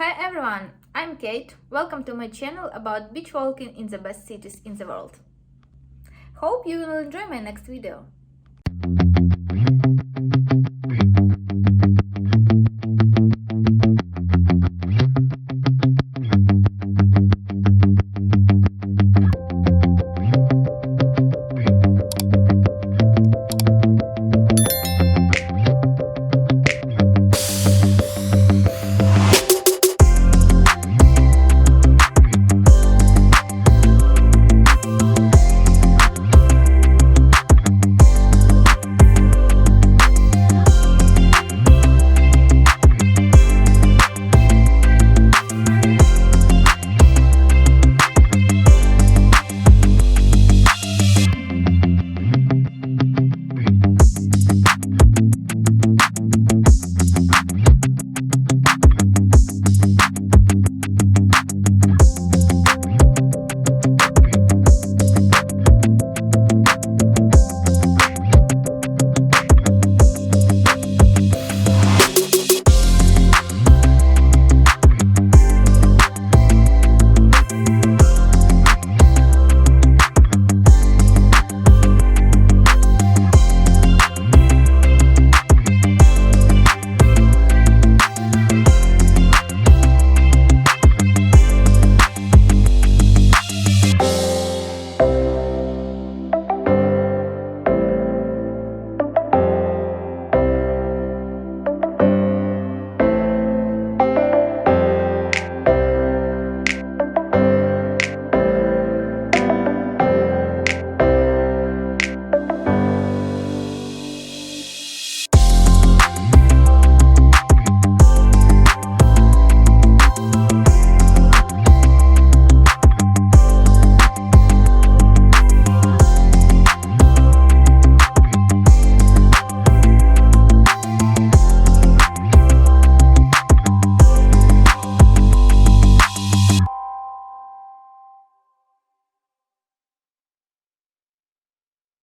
Hi everyone, I'm Kate. Welcome to my channel about beach walking in the best cities in the world. Hope you will enjoy my next video.